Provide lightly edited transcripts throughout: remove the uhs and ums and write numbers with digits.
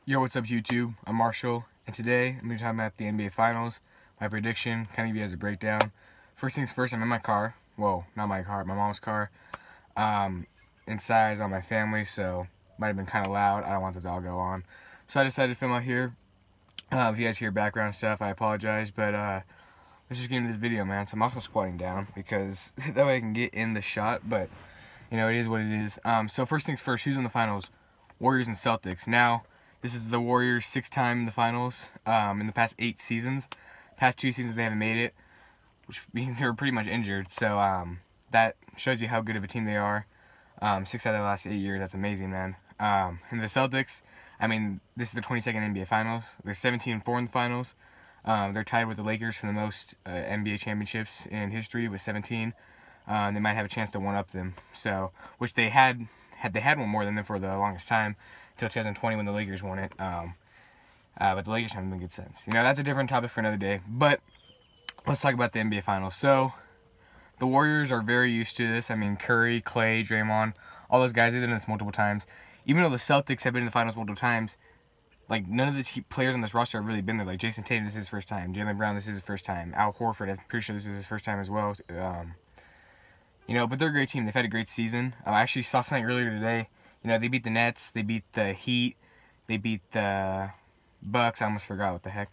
Yo, what's up YouTube? I'm Marshall, and today I'm going to be talking about the NBA Finals, my prediction, kind of give you guys a breakdown. First things first, I'm in my car. Well, not my car, my mom's car. Inside is all my family, so might have been kind of loud. I don't want the dog to go on. So I decided to film out here. If you guys hear background stuff, I apologize, but let's just get into this video, man. So I'm also squatting down because that way I can get in the shot, but you know, it is what it is. So first things first, who's in the finals? Warriors and Celtics. Now, this is the Warriors' 6th time in the finals in the past 8 seasons. Past 2 seasons they haven't made it, which means they were pretty much injured. So that shows you how good of a team they are. 6 out of the last 8 years, that's amazing, man. And the Celtics, I mean, this is the 22nd NBA Finals. They're 17-4 in the finals. They're tied with the Lakers for the most NBA championships in history with 17. They might have a chance to one-up them. So, which they had one more than them for the longest time, until 2020 when the Lakers won it. But the Lakers haven't been good since. You know, that's a different topic for another day. But let's talk about the NBA Finals. So, the Warriors are very used to this. I mean, Curry, Clay, Draymond, all those guys, they've done this multiple times. Even though the Celtics have been in the finals multiple times, like, none of the players on this roster have really been there. Like, Jason Tatum, this is his first time. Jaylen Brown, this is his first time. Al Horford, I'm pretty sure this is his first time as well. You know, but they're a great team. They've had a great season. I actually saw something earlier today. You know, they beat the Nets. They beat the Heat. They beat the Bucks. I almost forgot what the heck.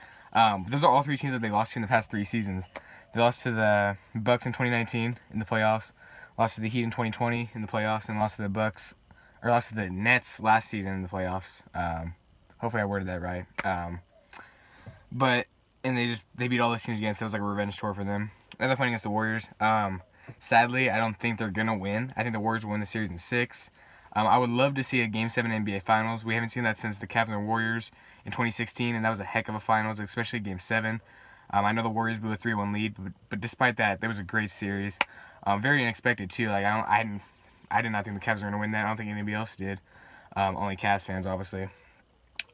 Those are all 3 teams that they lost to in the past 3 seasons. They lost to the Bucks in 2019 in the playoffs. Lost to the Heat in 2020 in the playoffs. And lost to the Nets last season in the playoffs. Hopefully I worded that right. And they beat all those teams again, so it was like a revenge tour for them. Now they're playing against the Warriors. Sadly, I don't think they're going to win. I think the Warriors will win the series in 6. I would love to see a Game 7 NBA Finals. We haven't seen that since the Cavs and Warriors in 2016, and that was a heck of a Finals, especially Game 7. I know the Warriors blew a 3-1 lead, but despite that, that was a great series. Very unexpected, too. Like I did not think the Cavs were going to win that. I don't think anybody else did. Only Cavs fans, obviously.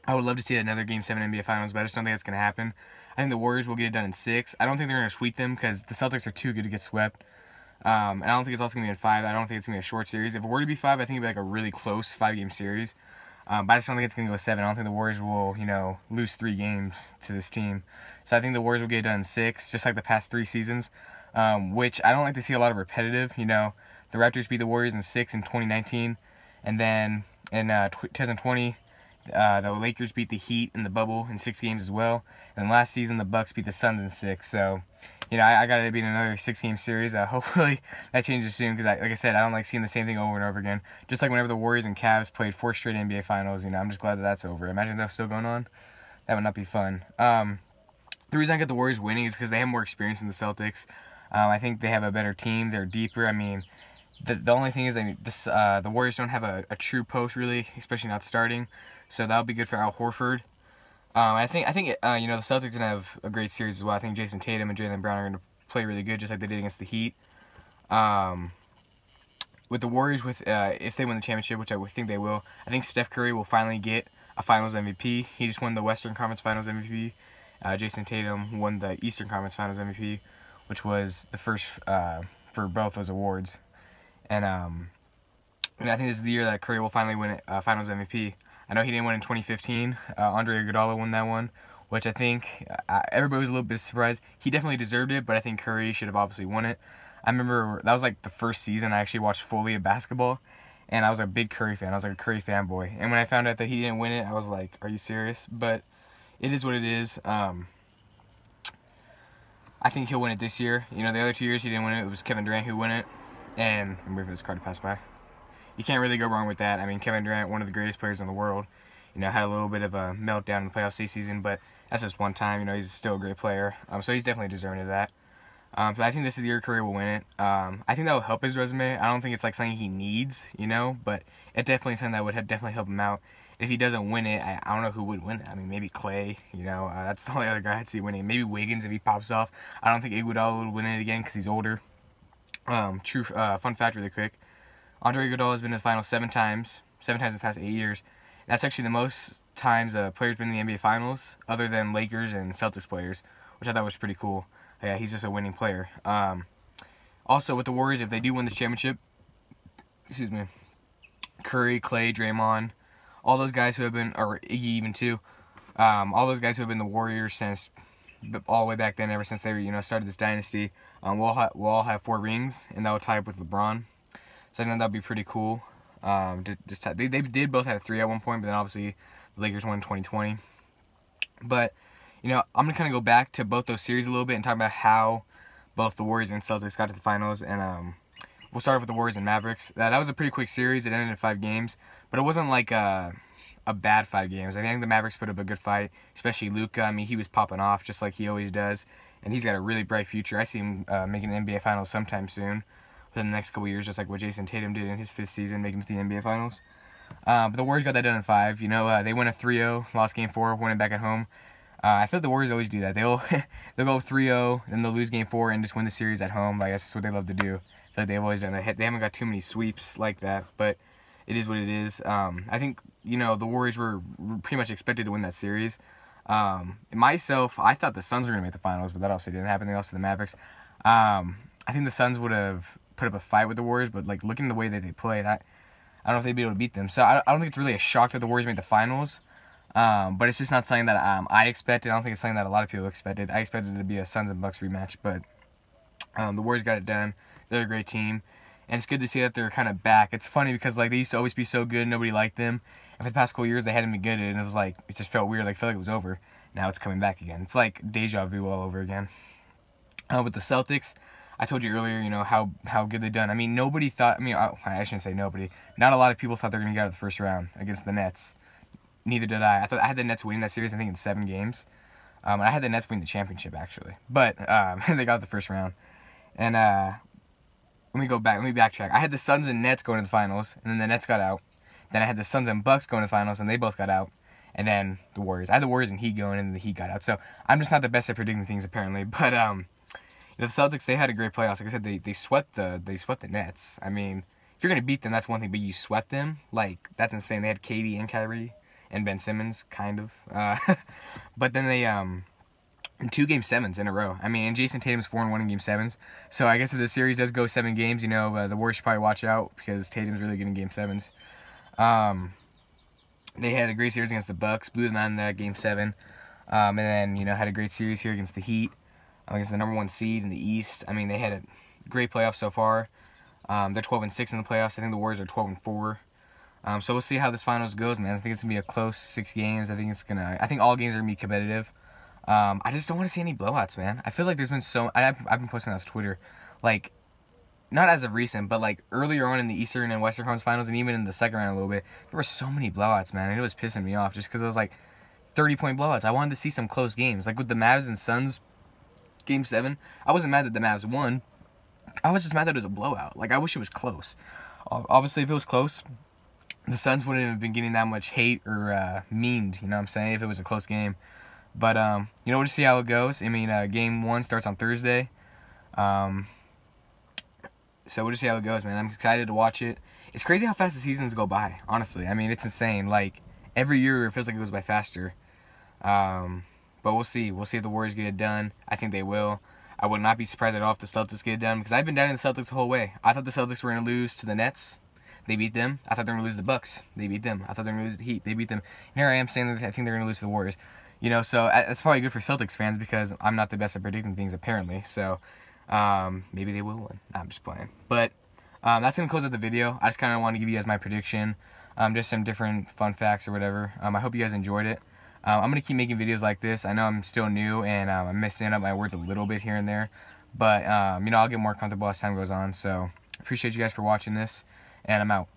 I would love to see another Game 7 NBA Finals, but I just don't think that's going to happen. I think the Warriors will get it done in 6. I don't think they're going to sweep them because the Celtics are too good to get swept. And I don't think it's also going to be in 5. I don't think it's going to be a short series. If it were to be 5, I think it would be like a really close 5-game series. But I just don't think it's going to go 7. I don't think the Warriors will, you know, lose 3 games to this team. So I think the Warriors will get it done in 6, just like the past 3 seasons, which I don't like to see a lot of repetitive. You know, the Raptors beat the Warriors in 6 in 2019, and then in 2020, the Lakers beat the Heat in the bubble in 6 games as well. And last season, the Bucks beat the Suns in 6. So, you know, I got to be in another 6-game series. Hopefully that changes soon because, like I said, I don't like seeing the same thing over and over again. Just like whenever the Warriors and Cavs played 4 straight NBA Finals, you know, I'm just glad that that's over. Imagine that was still going on. That would not be fun. The reason I got the Warriors winning is because they have more experience than the Celtics. I think they have a better team. They're deeper. I mean, the only thing is, I mean, the Warriors don't have a true post, really, especially not starting. So that'll be good for Al Horford. I think you know, the Celtics are gonna have a great series as well. I think Jason Tatum and Jaylen Brown are gonna play really good, just like they did against the Heat. With the Warriors, if they win the championship, which I would think they will, I think Steph Curry will finally get a Finals MVP. He just won the Western Conference Finals MVP. Jason Tatum won the Eastern Conference Finals MVP, which was the first for both those awards. And I think this is the year that Curry will finally win Finals MVP. I know he didn't win in 2015. Andre Iguodala won that one, which I think everybody was a little bit surprised. He definitely deserved it, but I think Curry should have obviously won it. I remember that was like the first season I actually watched fully of basketball, and I was a big Curry fan. I was like a Curry fanboy. And when I found out that he didn't win it, I was like, are you serious? But it is what it is. I think he'll win it this year. You know, the other 2 years he didn't win it. It was Kevin Durant who won it. And I'm waiting for this card to pass by. You can't really go wrong with that. I mean, Kevin Durant, one of the greatest players in the world, you know, had a little bit of a meltdown in the playoffs this season, but that's just one time. You know, he's still a great player. So he's definitely deserving of that. But I think this is the year Curry will win it. I think that will help his resume. I don't think it's like something he needs, you know, but it's definitely something that would definitely help him out. If he doesn't win it, I don't know who would win it. I mean, maybe Clay, you know, that's the only other guy I'd see winning. Maybe Wiggins if he pops off. I don't think Iguodala would win it again because he's older. Fun fact really quick. Andre Iguodala has been in the finals 7 times. 7 times in the past 8 years. That's actually the most times a player's been in the NBA Finals, other than Lakers and Celtics players, which I thought was pretty cool. Yeah, he's just a winning player. Also, with the Warriors, if they do win this championship, excuse me, Curry, Clay, Draymond, all those guys who have been, or Iggy even too, all those guys who have been the Warriors since all the way back then, ever since they started this dynasty, we'll all have 4 rings, and that will tie up with LeBron. So I think that'll be pretty cool. They did both have 3 at one point, but then obviously the Lakers won in 2020. But I'm gonna kind of go back to both those series a little bit and talk about how both the Warriors and Celtics got to the finals. And we'll start off with the Warriors and Mavericks. That was a pretty quick series. It ended in 5 games, but it wasn't like a bad 5 games. I think the Mavericks put up a good fight, especially Luka. I mean, he was popping off just like he always does, and he's got a really bright future. I see him making an NBA Finals sometime soon, within the next couple years, just like what Jason Tatum did in his 5th season, making it to the NBA Finals. But the Warriors got that done in 5. They won a 3-0, lost Game 4, won it back at home. I feel like the Warriors always do that. They'll go 3-0, then they'll lose Game 4 and just win the series at home. Like, that's just what they love to do. I feel like they've always done that. They haven't got too many sweeps like that, but it is what it is. I think, the Warriors were pretty much expected to win that series. Myself, I thought the Suns were going to make the finals, but that also didn't happen. They lost to the Mavericks. I think the Suns would have put up a fight with the Warriors, but, like, looking at the way that they played, I don't know if they'd be able to beat them. So I don't think it's really a shock that the Warriors made the finals. But it's just not something that I expected. I don't think it's something that a lot of people expected. I expected it to be a Suns and Bucks rematch, but the Warriors got it done. They're a great team, and it's good to see that they're kind of back. It's funny because they used to always be so good, nobody liked them, and for the past couple years they hadn't been good, and it was like it just felt weird. I felt like it was over. Now it's coming back again. It's like deja vu all over again. With the Celtics, I told you earlier, how good they've done. I mean, nobody thought. I shouldn't say nobody. Not a lot of people thought they were going to get out of the first round against the Nets. Neither did I. I had the Nets winning that series, I think, in 7 games. And I had the Nets winning the championship, actually. But they got the first round. And let me backtrack. I had the Suns and Nets going to the finals, and then the Nets got out. Then I had the Suns and Bucks going to the finals, and they both got out. And then the Warriors. I had the Warriors and Heat going, and the Heat got out. So I'm just not the best at predicting things, apparently. But the Celtics, they had a great playoffs. Like I said, they swept the Nets. I mean, if you're going to beat them, that's one thing. But you swept them? Like, that's insane. They had KD and Kyrie. And Ben Simmons, kind of. But then they, in 2 Game 7s in a row. I mean, and Jason Tatum's 4-1 in Game 7s. So I guess if the series does go 7 games, the Warriors should probably watch out because Tatum's really good in Game 7s. They had a great series against the Bucks, blew them out in that Game 7. And then, had a great series here against the Heat, against the #1 seed in the East. I mean, they had a great playoff so far. They're 12-6 in the playoffs. I think the Warriors are 12-4. So we'll see how this finals goes, man. I think it's gonna be a close 6 games. I think all games are gonna be competitive. I just don't want to see any blowouts, man. I feel like there's been I've been posting on Twitter, like, not as of recent, but like earlier on in the Eastern and Western Conference Finals, and even in the second round a little bit, there were so many blowouts, man. And it was pissing me off just because it was like 30-point blowouts. I wanted to see some close games, like with the Mavs and Suns Game 7. I wasn't mad that the Mavs won. I was just mad that it was a blowout. Like, I wish it was close. Obviously, if it was close, the Suns wouldn't have been getting that much hate or memed, you know what I'm saying, if it was a close game. But, we'll just see how it goes. I mean, Game 1 starts on Thursday. So we'll just see how it goes, man. I'm excited to watch it. It's crazy how fast the seasons go by, honestly. I mean, it's insane. Like, every year it feels like it goes by faster. But we'll see. We'll see if the Warriors get it done. I think they will. I would not be surprised at all if the Celtics get it done, because I've been doubting the Celtics the whole way. I thought the Celtics were going to lose to the Nets. They beat them. I thought they were going to lose to the Bucks. They beat them. I thought they were going to lose to the Heat. They beat them. And here I am saying that I think they're going to lose to the Warriors. So that's probably good for Celtics fans because I'm not the best at predicting things, apparently. So maybe they will win. Nah, I'm just playing. But that's going to close out the video. I just kind of want to give you guys my prediction. Just some different fun facts or whatever. I hope you guys enjoyed it. I'm going to keep making videos like this. I know I'm still new and I'm messing up my words a little bit here and there. But, I'll get more comfortable as time goes on. So, appreciate you guys for watching this. And I'm out.